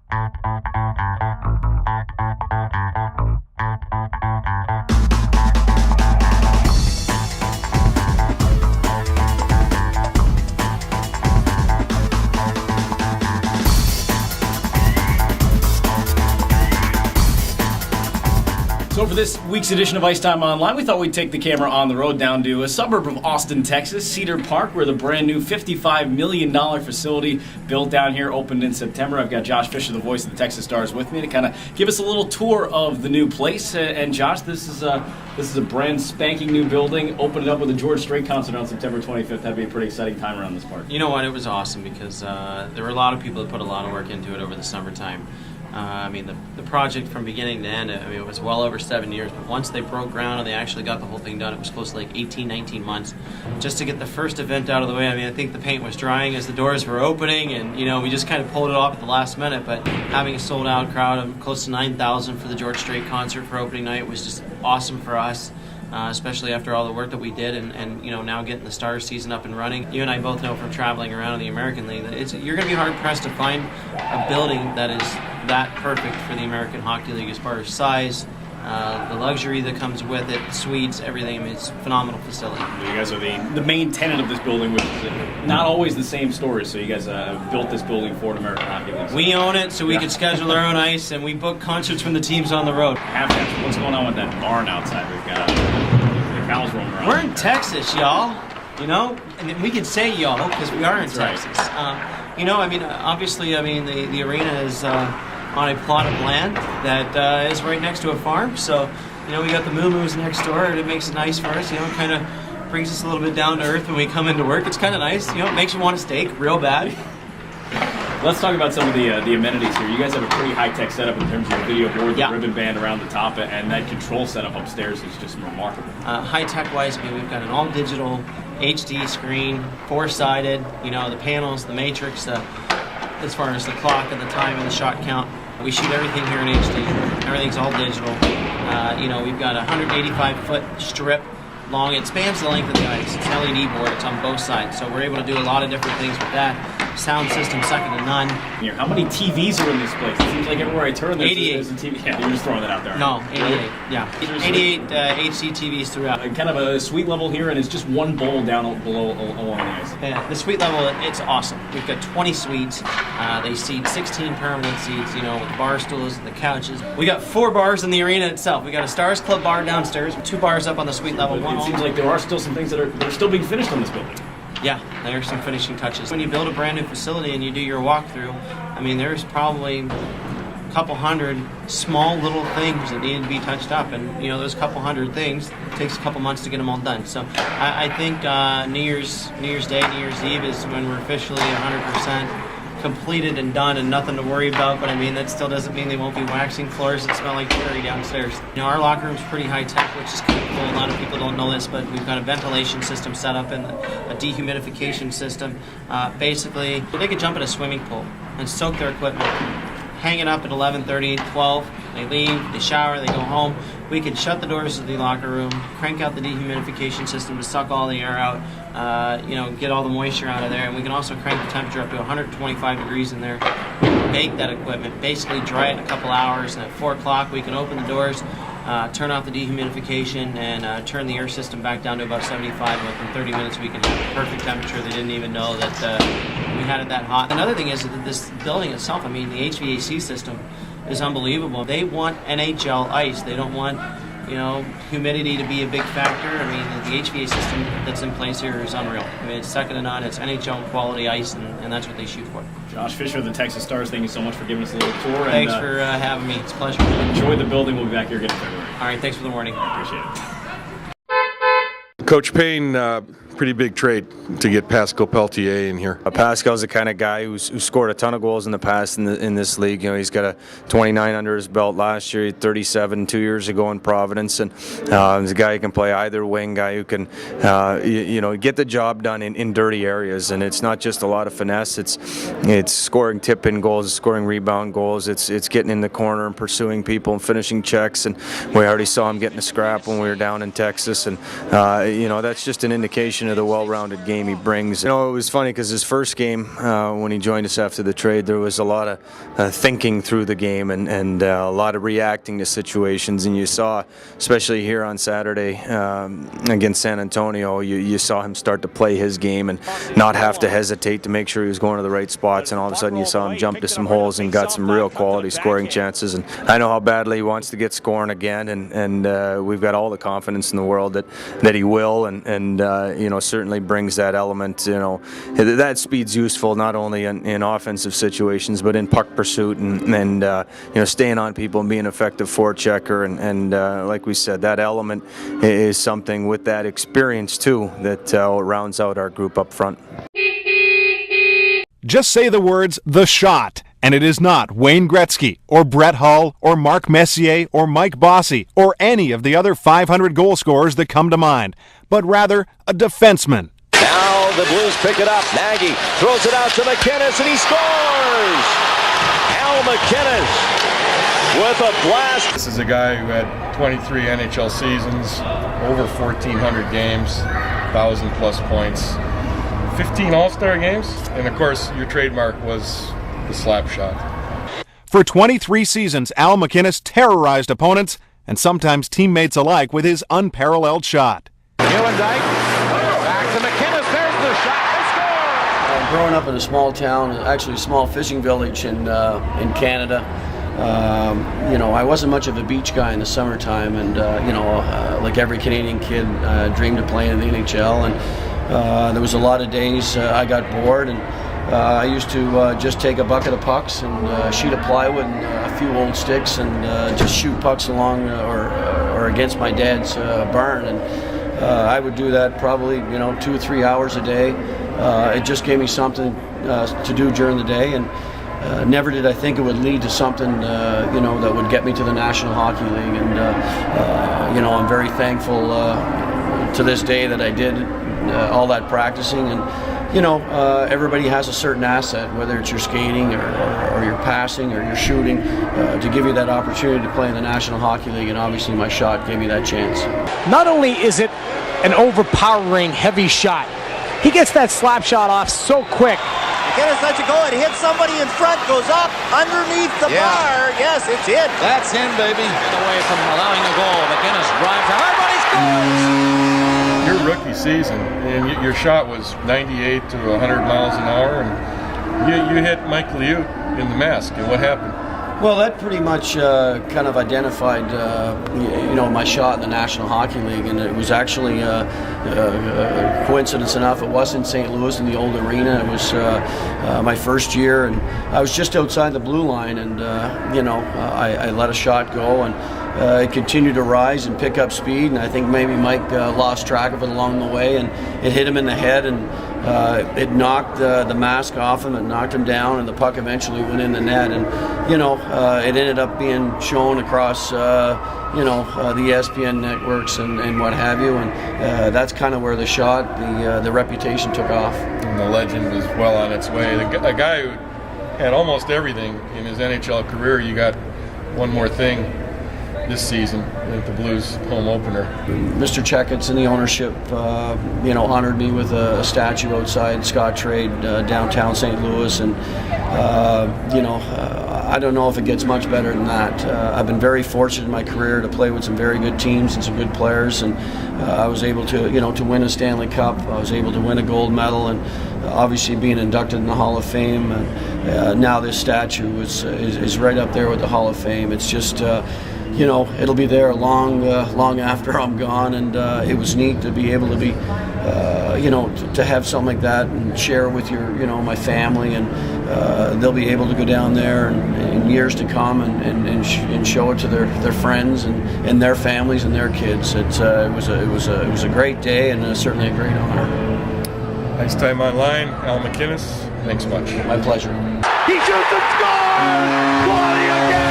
So for this week's edition of Ice Time Online, we thought we'd take the camera on the road down to a suburb of Austin, Texas, Cedar Park, where the brand new $55 million facility built down here opened in September. I've got Josh Fisher, the voice of the Texas Stars, with me to kind of give us a little tour of the new place. And Josh, this is a brand spanking new building. Opened it up with a George Strait concert on September 25th. That'd be a pretty exciting time around this park. You know what? It was awesome because there were a lot of people that put a lot of work into it over the summertime. The project from beginning to end, it was well over 7 years, but once they broke ground and they actually got the whole thing done, it was close to like 18, 19 months just to get the first event out of the way. I think the paint was drying as the doors were opening, and, we just kind of pulled it off at the last minute, but having a sold-out crowd of close to 9,000 for the George Strait concert for opening night was just awesome for us. Especially after all the work that we did and now getting the Stars season up and running. You and I both know from traveling around in the American League that you're going to be hard-pressed to find a building that is that perfect for the American Hockey League as far as size, the luxury that comes with it, suites, everything. It's a phenomenal facility. You guys are the main tenant of this building, which is not always the same story. So you guys built this building for an American Hockey League. We own it, so we can schedule our own ice, and we book concerts when the team's on the road. What's going on with that barn outside? We've got the cows roaming around. We're in Texas, y'all. And we can say y'all because we are in Texas. Right. Obviously, the arena is on a plot of land that is right next to a farm. So, we got the moo-moos next door, and it makes it nice for us. It kind of brings us a little bit down to earth when we come into work. It's kind of nice. It makes you want a steak real bad. Let's talk about some of the amenities here. You guys have a pretty high-tech setup in terms of your video board, the ribbon band around the top, and that control setup upstairs is just remarkable. High-tech-wise, we've got an all-digital HD screen, four-sided, the panels, the matrix, as far as the clock and the time and the shot count. We shoot everything here in HD. Everything's all digital. We've got a 185-foot strip long. It spans the length of the ice. It's an LED board. It's on both sides. So we're able to do a lot of different things with that. Sound system second to none. Here, how many TVs are in this place? It seems like everywhere I turn, there's a TV. Yeah, you're just throwing that out there. No, 88. Yeah, 88 HD TVs throughout. Kind of a suite level here, and it's just one bowl down below along the ice. Yeah, the suite level, it's awesome. We've got 20 suites. They seat 16 permanent seats, with the bar stools and the couches. We got 4 bars in the arena itself. We got a Stars Club bar downstairs, 2 bars up on the suite level. It seems like there are still some things that are still being finished on this building. Yeah, there's some finishing touches. When you build a brand new facility and you do your walkthrough, there's probably a couple hundred small little things that need to be touched up, and those couple hundred things, it takes a couple months to get them all done. So I think New Year's Day, New Year's Eve is when we're officially 100% completed and done and nothing to worry about, but that still doesn't mean they won't be waxing floors that smell like cherry downstairs. Our locker room's pretty high tech, which is kind of cool. A lot of people don't know this, but we've got a ventilation system set up and a dehumidification system. Basically, they could jump in a swimming pool and soak their equipment, hang it up at 11:30, 12, they leave, they shower, they go home. We could shut the doors of the locker room, crank out the dehumidification system to suck all the air out, get all the moisture out of there, and we can also crank the temperature up to 125 degrees in there. Bake that equipment, basically dry it in a couple hours, and at 4 o'clock we can open the doors, turn off the dehumidification, and turn the air system back down to about 75. Within 30 minutes we can have the perfect temperature. They didn't even know that we had it that hot. Another thing is that this building itself, the HVAC system is unbelievable. They want NHL ice. They don't want, humidity to be a big factor. The HVAC system that's in place here is unreal. It's second to none. It's NHL quality ice, and that's what they shoot for. Josh Fisher of the Texas Stars, thank you so much for giving us a little tour. Thanks for having me. It's a pleasure. Enjoy the building. We'll be back here again in February. All right, thanks for the warning. I appreciate it. Coach Payne, pretty big trade to get Pascal Peltier in here. Pascal's the kind of guy who scored a ton of goals in the past in this league. He's got a 29 under his belt last year, 37 2 years ago in Providence, and he's a guy who can play either wing, guy who can get the job done in dirty areas. And it's not just a lot of finesse. It's scoring tip-in goals, scoring rebound goals. It's getting in the corner and pursuing people and finishing checks. And we already saw him getting a scrap when we were down in Texas, and that's just an indication combination of the well-rounded game he brings. You know, it was funny because his first game, when he joined us after the trade, there was a lot of thinking through the game and a lot of reacting to situations. And you saw, especially here on Saturday against San Antonio, you saw him start to play his game and not have to hesitate to make sure he was going to the right spots. And all of a sudden, you saw him jump to some holes and got some real quality scoring chances. And I know how badly he wants to get scoring again, and we've got all the confidence in the world that he will, and you know, certainly brings that element. You know, that speed's useful not only in offensive situations but in puck pursuit and you know, staying on people and being an effective forechecker, and like we said, that element is something with that experience too that rounds out our group up front. Just say the words "the shot," and it is not Wayne Gretzky or Brett Hull or Mark Messier or Mike Bossy or any of the other 500 goal scorers that come to mind, but rather a defenseman. Now the Blues pick it up. Nagy throws it out to MacInnis, and he scores! Al MacInnis with a blast. This is a guy who had 23 NHL seasons, over 1,400 games, 1,000+ points, 15 All-Star games, and of course your trademark was the slap shot. For 23 seasons, Al MacInnis terrorized opponents and sometimes teammates alike with his unparalleled shot. Newendike, back to MacInnis, there's the shot, they score! Growing up in a small town, actually a small fishing village in Canada, you know, I wasn't much of a beach guy in the summertime, and you know, like every Canadian kid, dreamed of playing in the NHL, and there was a lot of days I got bored, and I used to just take a bucket of pucks and a sheet of plywood and a few old sticks and just shoot pucks along or against my dad's barn, and I would do that probably, you know, 2 or 3 hours a day. It just gave me something to do during the day, and never did I think it would lead to something, you know, that would get me to the National Hockey League, and you know, I'm very thankful to this day that I did all that practicing. And you know, everybody has a certain asset, whether it's your skating or your passing or your shooting, to give you that opportunity to play in the National Hockey League, and obviously my shot gave me that chance. Not only is it an overpowering heavy shot, he gets that slap shot off so quick. MacInnis lets it go, it hits somebody in front, goes up underneath the bar. Yes, it's in. That's in, baby. Get away from allowing a goal. MacInnis drives hard, but he scores! Your rookie season, and your shot was 98 to 100 miles an hour, and you hit Mike Liut in the mask, and what happened? Well, that pretty much kind of identified, you know, my shot in the National Hockey League, and it was actually coincidence enough. It was in St. Louis in the old arena. It was my first year, and I was just outside the blue line, and you know, I let a shot go, and it continued to rise and pick up speed, and I think maybe Mike lost track of it along the way, and it hit him in the head, and it knocked the mask off him, and knocked him down, and the puck eventually went in the net, and you know, it ended up being shown across you know, the ESPN networks and what have you, and that's kind of where the shot, the reputation took off. And the legend was well on its way. A guy who had almost everything in his NHL career. You got one more thing this season at the Blues home opener. Mr. Checketts and the ownership, you know, honored me with a statue outside Scottrade, downtown St. Louis, and you know, I don't know if it gets much better than that. I've been very fortunate in my career to play with some very good teams and some good players, and I was able to, you know, to win a Stanley Cup. I was able to win a gold medal, and obviously being inducted in the Hall of Fame. And now this statue is right up there with the Hall of Fame. It's just, you know, it'll be there long after I'm gone, and it was neat to be able to be, you know, to have something like that and share with your, you know, my family, and they'll be able to go down there in years to come and show it to their friends and their families and their kids. It was a great day, and certainly a great honor. Ice Time Online, Al MacInnis, thanks much. My pleasure. He shoots and scores! Quality again!